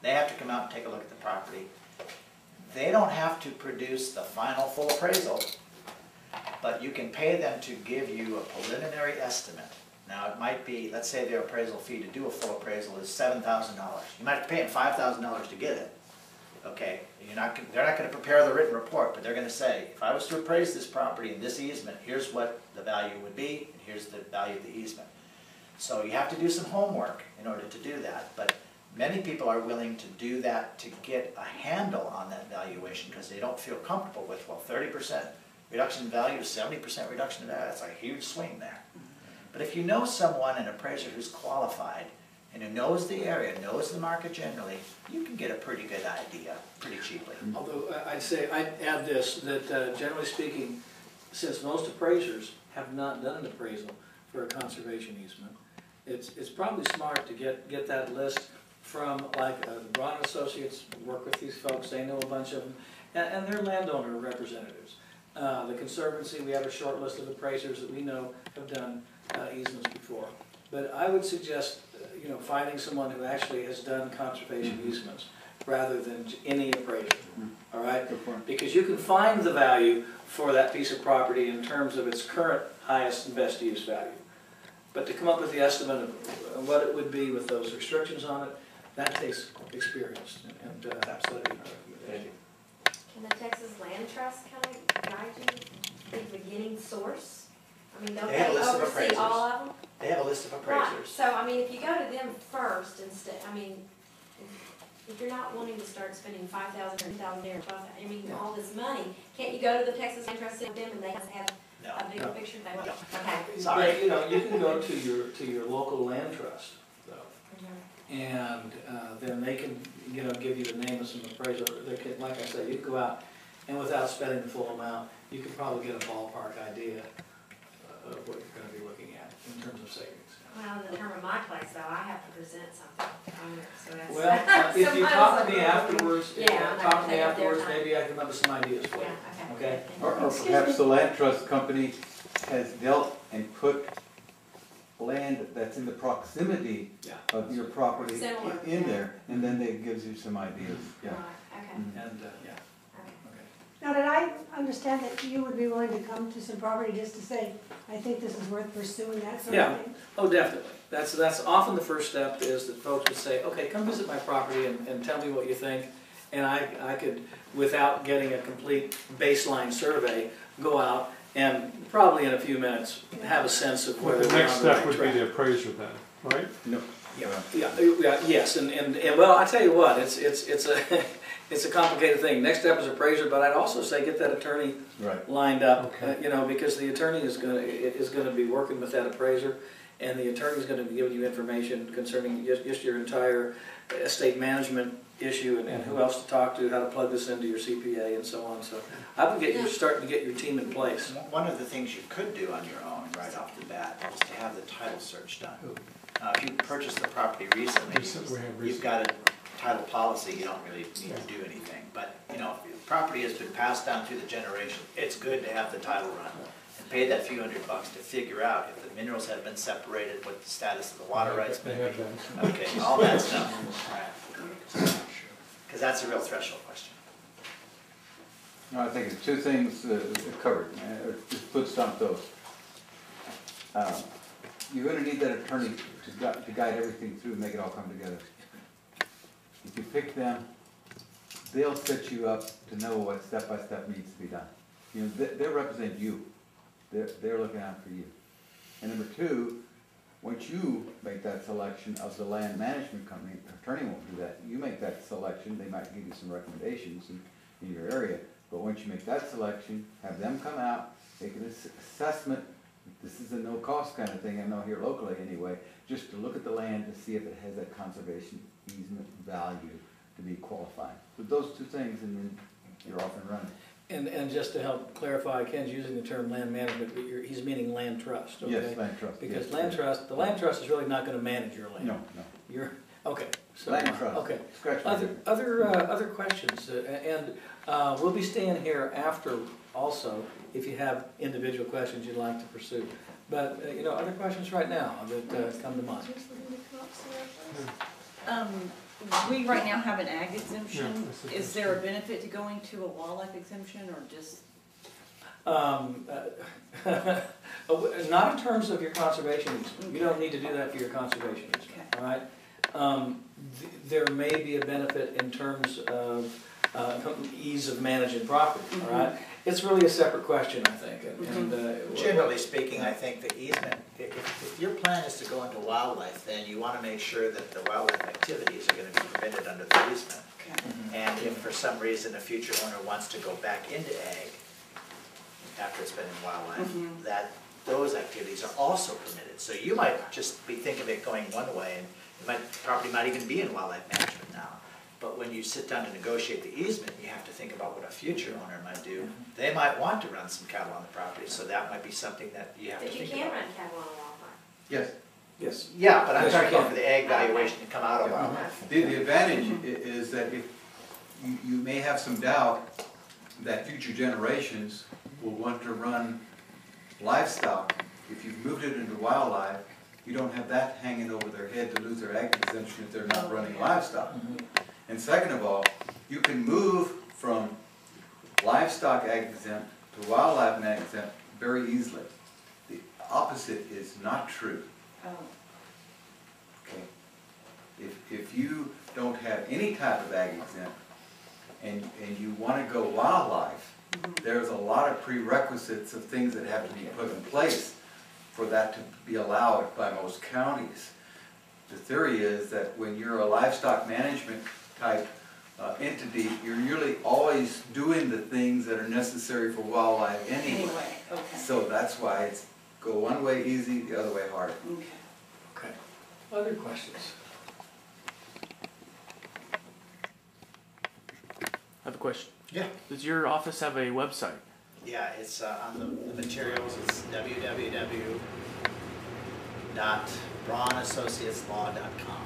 They have to come out and take a look at the property. They don't have to produce the final full appraisal, but you can pay them to give you a preliminary estimate. Now, it might be, let's say their appraisal fee to do a full appraisal is $7,000. You might have to pay them $5,000 to get it. Okay, they're not going to prepare the written report, but they're going to say, if I was to appraise this property in this easement, here's what the value would be, and here's the value of the easement. So you have to do some homework in order to do that, but many people are willing to do that to get a handle on that valuation because they don't feel comfortable with, well, 30% reduction in value, 70% reduction in value, that's a huge swing there. But if you know someone, an appraiser who's qualified, and who knows the area, knows the market generally, you can get a pretty good idea pretty cheaply. Although I'd add this, that generally speaking, since most appraisers have not done an appraisal for a conservation easement, it's probably smart to get that list from like the Braun Associates, work with these folks, they know a bunch of them, and they're landowner representatives. The Conservancy, we have a short list of appraisers that we know have done easements before. But I would suggest finding someone who actually has done conservation easements rather than any appraiser, all right? Because you can find the value for that piece of property in terms of its current highest and best use value. But to come up with the estimate of what it would be with those restrictions on it, that takes experience and study. Can the Texas Land Trust kind of guide you to the beginning source? I mean, don't they oversee all of them? They have a list of appraisers. Right. So, I mean, if you go to them first instead, I mean, if you're not wanting to start spending $5,000 or $10,000 there, I mean, all this money, can't you go to the Texas Land Trust with them and they have a bigger picture? They will. Okay. Sorry. But, you can go to your local land trust, though, and then they can give you the name of some appraiser. They can, like I said, you can go out and without spending the full amount, you can probably get a ballpark idea of what you're going to be looking at in terms of savings. Well, in the term of my place, though, I have to present something on it, so that's... Well, if you talk to me afterwards, yeah, maybe I can come up with some ideas for you. Yeah, okay? Or perhaps the land trust company has dealt and put land that's in the proximity of your property in there, and then it gives you some ideas. Yeah. Right, okay. And Now, did I understand that you would be willing to come to some property just to say, I think this is worth pursuing, that sort of thing? Oh, definitely. That's often the first step, is that folks would say, okay, come visit my property and tell me what you think. And I could, without getting a complete baseline survey, go out and probably in a few minutes have a sense of whether the we're next on the right step would track. be the appraiser then, right? No. Yes, and well, I tell you what, it's a it's a complicated thing. Next step is appraiser, but I'd also say get that attorney lined up, because the attorney is going to be working with that appraiser, and the attorney is going to be giving you information concerning just your entire estate management issue and who else to talk to, how to plug this into your CPA, and so on. So I would starting to get your team in place. One of the things you could do on your own right off the bat is to have the title search done. If you purchased the property recently, you've got a title policy, you don't really need to do anything. But, if the property has been passed down through the generation, it's good to have the title run and pay that few $100 to figure out if the minerals have been separated, what the status of the water rights may be. Okay, all that stuff. Because that's a real threshold question. No, I think it's two things covered. Just foot stomp those. You're going to need that attorney to guide everything through and make it all come together. If you pick them, they'll set you up to know what step-by-step needs to be done. They represent you. They're looking out for you. And number two, once you make that selection of the land management company, the attorney won't do that. You make that selection, they might give you some recommendations in your area, but once you make that selection, have them come out, make an assessment. This is a no-cost kind of thing, I know here locally anyway, just to look at the land to see if it has that conservation easement value to be qualified. With those two things, and then you're off and running. And just to help clarify, Ken's using the term land management, but he's meaning land trust, okay? Yes, land trust. Because land trust, the land trust is really not going to manage your land. No. You're okay. So land trust. Okay. Scratch other questions, and we'll be staying here after also if you have individual questions you'd like to pursue. But other questions right now that come to mind. we right now have an ag exemption. Is there a benefit to going to a wildlife exemption or just? Not in terms of your conservation easement. You don't need to do that for your conservation easement, Okay. all right? There may be a benefit in terms of ease of managing property, all right? It's really a separate question, I think. Generally speaking, I think the easement, if your plan is to go into wildlife, then you want to make sure that the wildlife activities are going to be permitted under the easement. Okay. And if for some reason a future owner wants to go back into ag after it's been in wildlife, that those activities are also permitted. So you might just think of it going one way, and property might even be in wildlife management now. But when you sit down to negotiate the easement, you have to think about what a future owner might do. They might want to run some cattle on the property, so that might be something that you have to think about. But you can run cattle on a wildlife. Yes. Yes. Yeah, but I'm Yes, talking you about can. for the ag valuation to come out of wildlife. The advantage is that if you may have some doubt that future generations will want to run livestock, if you've moved it into wildlife, you don't have that hanging over their head to lose their ag exemption if they're not running livestock. And second of all, you can move from livestock ag exempt to wildlife ag exempt very easily. The opposite is not true. Oh. Okay. If you don't have any type of ag exempt and you want to go wildlife, there's a lot of prerequisites of things that have to be put in place for that to be allowed by most counties. The theory is that when you're a livestock management type entity, you're really always doing the things that are necessary for wildlife anyway. Okay. So that's why it's go one way easy, the other way hard. Okay. Okay. Other questions? I have a question. Yeah. Does your office have a website? Yeah, it's on the materials, it's www.braunassociateslaw.com.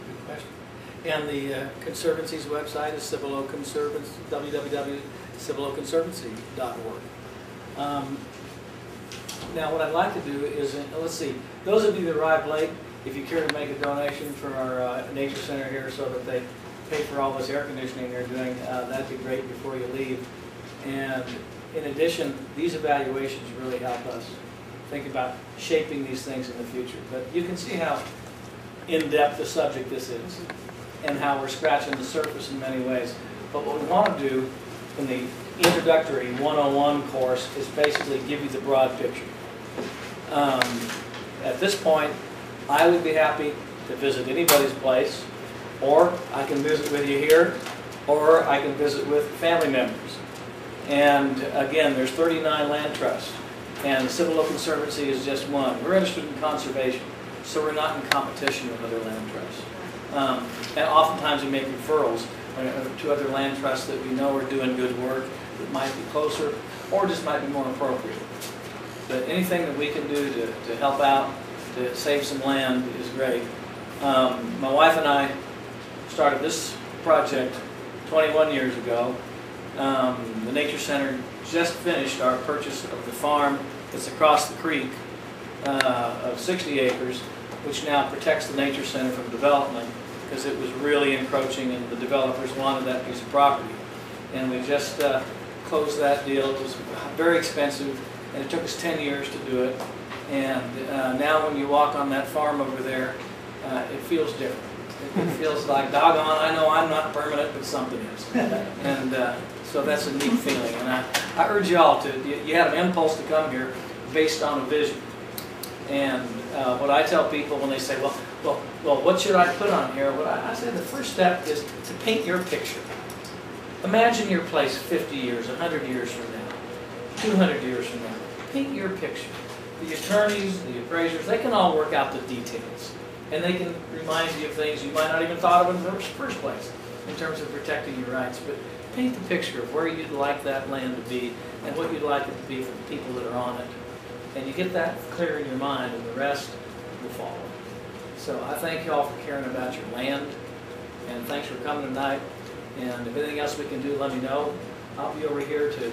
Good question. And the Conservancy's website is www.civiloconservancy.org. Now, what I'd like to do is, let's see, those of you that arrived late, if you care to make a donation for our nature center here so that they pay for all this air conditioning they're doing, that'd be great before you leave. And in addition, these evaluations really help us think about shaping these things in the future. But you can see how in-depth a subject this is and how we're scratching the surface in many ways. But what we want to do in the introductory 101 course is basically give you the broad picture. At this point, I would be happy to visit anybody's place, or I can visit with you here, or I can visit with family members. And again, there's 39 land trusts, and the Civil Law Conservancy is just one. We're interested in conservation, so we're not in competition with other land trusts. And oftentimes we make referrals to other land trusts that we know are doing good work, that might be closer, or just might be more appropriate. But anything that we can do to help out, to save some land is great. My wife and I started this project 21 years ago. The Nature Center just finished our purchase of the farm that's across the creek of 60 acres, which now protects the Nature Center from development because it was really encroaching and the developers wanted that piece of property. And we just closed that deal. It was very expensive and it took us 10 years to do it. And now when you walk on that farm over there, it feels different. It feels like, doggone, I know I'm not permanent, but something is. And so that's a neat feeling. And I urge you all to, you have an impulse to come here based on a vision. And what I tell people when they say, well, what should I put on here? Well, I say the first step is to paint your picture. Imagine your place 50 years, 100 years from now, 200 years from now. Paint your picture. The attorneys, the appraisers, they can all work out the details. And they can remind you of things you might not even thought of in the first place in terms of protecting your rights. But paint the picture of where you'd like that land to be and what you'd like it to be for the people that are on it. And you get that clear in your mind and the rest will follow. So I thank you all for caring about your land. And thanks for coming tonight. And if anything else we can do, let me know. I'll be over here to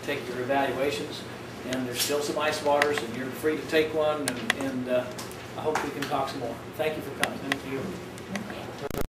take your evaluations. And there's still some ice waters and you're free to take one. And I hope we can talk some more. Thank you for coming. Thank you.